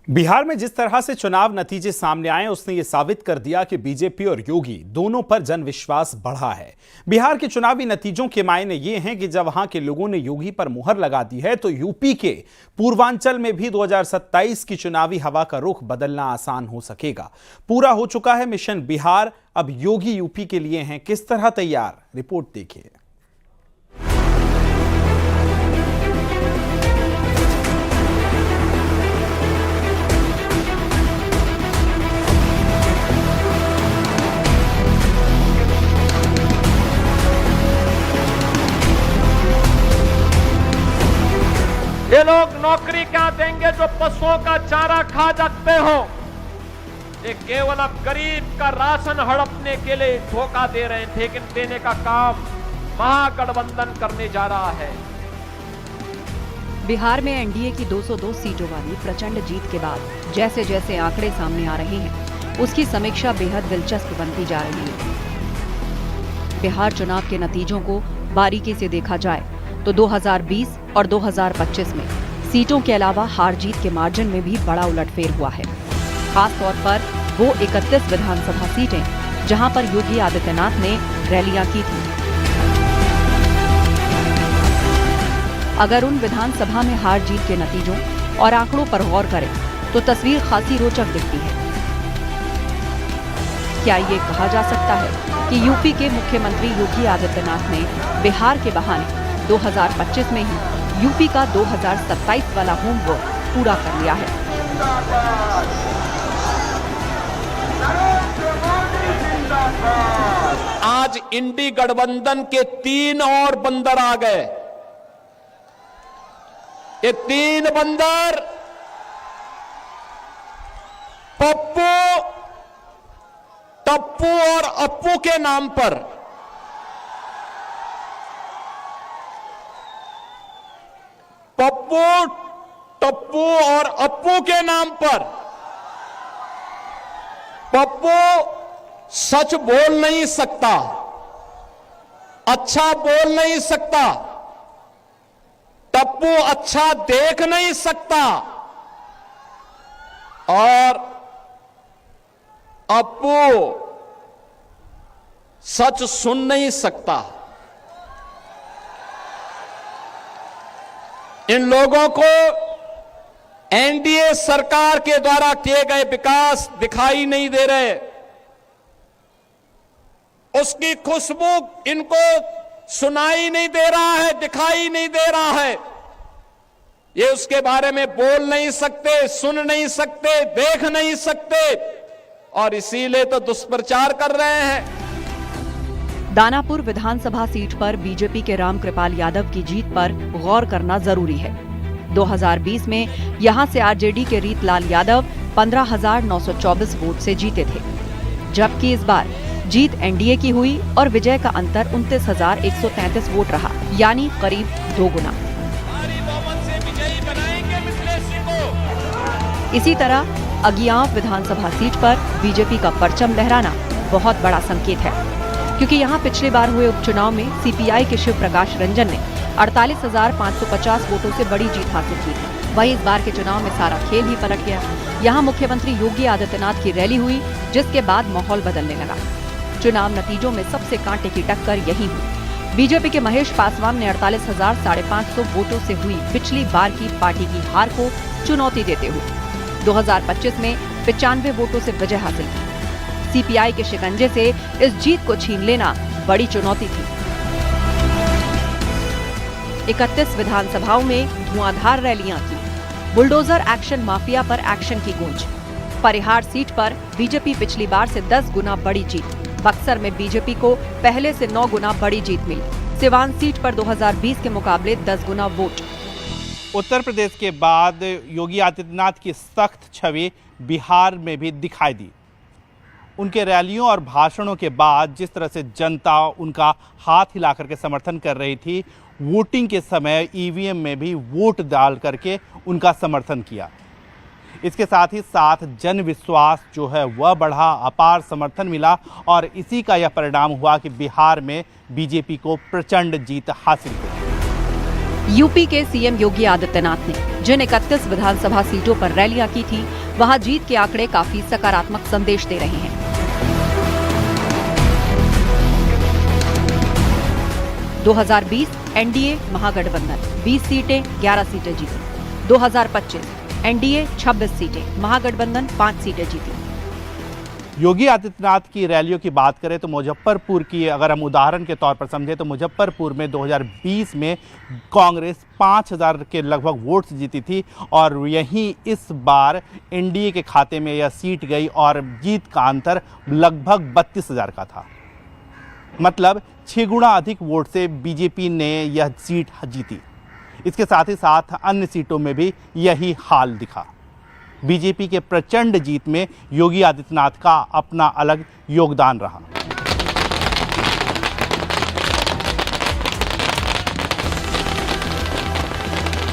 बिहार में जिस तरह से चुनाव नतीजे सामने आए उसने ये साबित कर दिया कि बीजेपी और योगी दोनों पर जनविश्वास बढ़ा है। बिहार के चुनावी नतीजों के मायने ये हैं कि जब वहां के लोगों ने योगी पर मुहर लगा दी है तो यूपी के पूर्वांचल में भी 2027 की चुनावी हवा का रुख बदलना आसान हो सकेगा। पूरा हो चुका है मिशन बिहार, अब योगी यूपी के लिए हैं किस तरह तैयार, रिपोर्ट देखिए। ये लोग नौकरी क्या देंगे जो पशुओं का चारा खा सकते हो। ये केवल अब गरीब का राशन हड़पने के लिए धोखा दे रहे थे, लेकिन देने का काम महागठबंधन करने जा रहा है। बिहार में एनडीए की 202 सीटों वाली प्रचंड जीत के बाद जैसे जैसे आंकड़े सामने आ रहे हैं, उसकी समीक्षा बेहद दिलचस्प बनती जा रही है। बिहार चुनाव के नतीजों को बारीकी से देखा जाए तो 2020 और 2025 में सीटों के अलावा हार जीत के मार्जिन में भी बड़ा उलटफेर हुआ है। खास तौर पर वो 31 विधानसभा सीटें जहां पर योगी आदित्यनाथ ने रैलियां की थी। अगर उन विधानसभा में हार जीत के नतीजों और आंकड़ों पर गौर करें तो तस्वीर खासी रोचक दिखती है। क्या ये कहा जा सकता है कि यूपी के मुख्यमंत्री योगी आदित्यनाथ ने बिहार के बहाने 2025 में ही यूपी का 2027 वाला होमवर्क पूरा कर लिया है। आज इंडी गठबंधन के 3 और बंदर आ गए। ये 3 बंदर पप्पू, टप्पू और अप्पू के नाम पर पप्पू, टप्पू और अप्पू के नाम पर। पप्पू सच बोल नहीं सकता, अच्छा बोल नहीं सकता, टप्पू अच्छा देख नहीं सकता और अप्पू सच सुन नहीं सकता। इन लोगों को एनडीए सरकार के द्वारा किए गए विकास दिखाई नहीं दे रहे, उसकी खुशबू इनको सुनाई नहीं दे रहा है, दिखाई नहीं दे रहा है। ये उसके बारे में बोल नहीं सकते, सुन नहीं सकते, देख नहीं सकते और इसीलिए तो दुष्प्रचार कर रहे हैं। दानापुर विधानसभा सीट पर बीजेपी के रामकृपाल यादव की जीत पर गौर करना जरूरी है। 2020 में यहां से आरजेडी के रीतलाल यादव 15,924 वोट से जीते थे, जबकि इस बार जीत एनडीए की हुई और विजय का अंतर 29,133 वोट रहा, यानी करीब 2 गुना। इसी तरह अगियांव विधानसभा सीट पर बीजेपी का परचम लहराना बहुत बड़ा संकेत है, क्योंकि यहां पिछले बार हुए उपचुनाव में सीपीआई के शिव प्रकाश रंजन ने 48,550 वोटों से बड़ी जीत हासिल की थी। वहीं इस बार के चुनाव में सारा खेल ही पलट गया। यहां मुख्यमंत्री योगी आदित्यनाथ की रैली हुई, जिसके बाद माहौल बदलने लगा। चुनाव नतीजों में सबसे कांटे की टक्कर यही हुई। बीजेपी के महेश पासवान ने 48,550 वोटों से हुई पिछली बार की पार्टी की हार को चुनौती देते हुए 2025 में 95 वोटों से विजय हासिल की। सीपीआई के शिकंजे से इस जीत को छीन लेना बड़ी चुनौती थी। 31 विधानसभाओं में धुआंधार रैलियां की, बुलडोजर एक्शन माफिया पर एक्शन की गूंज। परिहार सीट पर बीजेपी पिछली बार से 10 गुना बड़ी जीत। बक्सर में बीजेपी को पहले से 9 गुना बड़ी जीत मिली। सिवान सीट पर 2020 के मुकाबले 10 गुना वोट। उत्तर प्रदेश के बाद योगी आदित्यनाथ की सख्त छवि बिहार में भी दिखाई दी। उनके रैलियों और भाषणों के बाद जिस तरह से जनता उनका हाथ हिला करके समर्थन कर रही थी, वोटिंग के समय ईवीएम में भी वोट डाल करके उनका समर्थन किया। इसके साथ ही साथ जन विश्वास जो है वह बढ़ा, अपार समर्थन मिला और इसी का यह परिणाम हुआ कि बिहार में बीजेपी को प्रचंड जीत हासिल हुई। यूपी के सीएम योगी आदित्यनाथ ने जिन 31 विधानसभा सीटों पर रैलियां की थी, वहां जीत के आंकड़े काफी सकारात्मक संदेश दे रहे हैं। 2020 एनडीए महागठबंधन 20 सीटें 11 सीटें जीती। 2025 एनडीए 26 सीटें, महागठबंधन 5 सीटें जीती। योगी आदित्यनाथ की रैलियों की बात करें तो मुजफ्फरपुर की अगर हम उदाहरण के तौर पर समझें तो मुजफ्फरपुर में 2020 में कांग्रेस 5000 के लगभग वोट्स जीती थी और यहीं इस बार एनडीए के खाते में यह सीट गई और जीत का अंतर लगभग 32,000 का था। मतलब 6 गुना अधिक वोट से बीजेपी ने यह सीट जीती। इसके साथ ही साथ अन्य सीटों में भी यही हाल दिखा। बीजेपी के प्रचंड जीत में योगी आदित्यनाथ का अपना अलग योगदान रहा।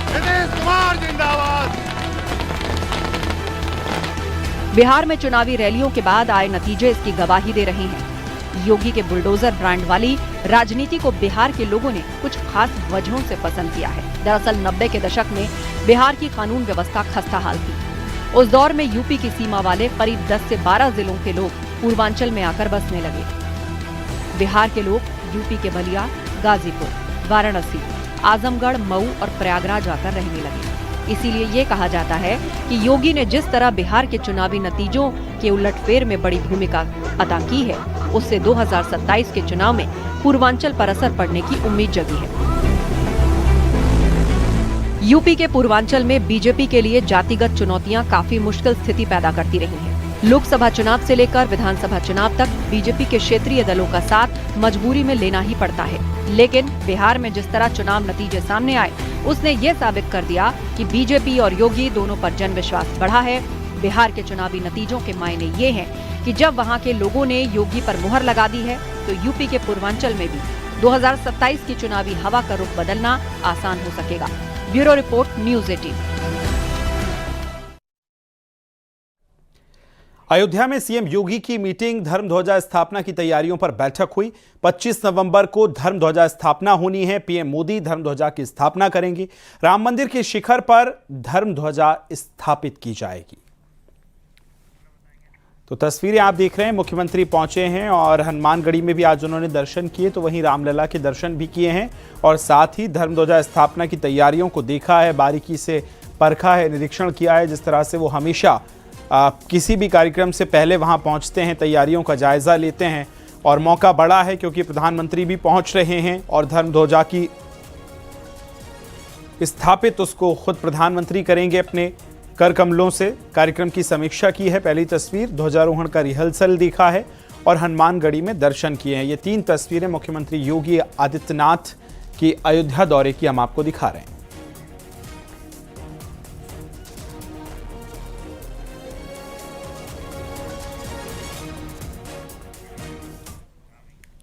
नीतीश कुमार जिंदाबाद। बिहार में चुनावी रैलियों के बाद आए नतीजे इसकी गवाही दे रहे हैं। योगी के बुलडोजर ब्रांड वाली राजनीति को बिहार के लोगों ने कुछ खास वजहों से पसंद किया है। दरअसल 90 के दशक में बिहार की कानून व्यवस्था खस्ता हाल थी। उस दौर में यूपी की सीमा वाले करीब 10 से 12 जिलों के लोग पूर्वांचल में आकर बसने लगे। बिहार के लोग यूपी के बलिया, गाजीपुर, वाराणसी, आजमगढ़, मऊ और प्रयागराज आकर रहने लगे। इसीलिए ये कहा जाता है कि योगी ने जिस तरह बिहार के चुनावी नतीजों के उलटफेर में बड़ी भूमिका अदा की है, उससे 2027 के चुनाव में पूर्वांचल पर असर पड़ने की उम्मीद जगी है। यूपी के पूर्वांचल में बीजेपी के लिए जातिगत चुनौतियां काफी मुश्किल स्थिति पैदा करती रही हैं। लोकसभा चुनाव से लेकर विधानसभा चुनाव तक बीजेपी के क्षेत्रीय दलों का साथ मजबूरी में लेना ही पड़ता है। लेकिन बिहार में जिस तरह चुनाव नतीजे सामने आए, उसने ये साबित कर दिया कि बीजेपी और योगी दोनों पर जन विश्वास बढ़ा है। बिहार के चुनावी नतीजों के मायने ये हैं कि जब वहां के लोगों ने योगी पर मुहर लगा दी है, तो यूपी के पूर्वांचल में भी 2027 की चुनावी हवा का रुख बदलना आसान हो सकेगा। Bureau report, news 18। अयोध्या में सीएम योगी की मीटिंग, धर्म ध्वजा स्थापना की तैयारियों पर बैठक हुई। 25 नवंबर को धर्म ध्वजा स्थापना होनी है। पीएम मोदी धर्म ध्वजा की स्थापना करेंगे। राम मंदिर के शिखर पर धर्म ध्वजा स्थापित की जाएगी। तो तस्वीरें आप देख रहे हैं, मुख्यमंत्री पहुंचे हैं और हनुमानगढ़ी में भी आज उन्होंने दर्शन किए, तो वहीं रामलला के दर्शन भी किए हैं और साथ ही धर्म ध्वजा स्थापना की तैयारियों को देखा है, बारीकी से परखा है, निरीक्षण किया है। जिस तरह से वो हमेशा किसी भी कार्यक्रम से पहले वहां पहुंचते हैं, तैयारियों का जायजा लेते हैं और मौका बड़ा है क्योंकि प्रधानमंत्री भी पहुंच रहे हैं और धर्म ध्वजा की स्थापित उसको खुद प्रधानमंत्री करेंगे अपने कर कमलों से। कार्यक्रम की समीक्षा की है। पहली तस्वीर ध्वजारोहण का रिहर्सल देखा है और हनुमानगढ़ी में दर्शन किए हैं। ये 3 तस्वीरें मुख्यमंत्री योगी आदित्यनाथ की अयोध्या दौरे की हम आपको दिखा रहे हैं।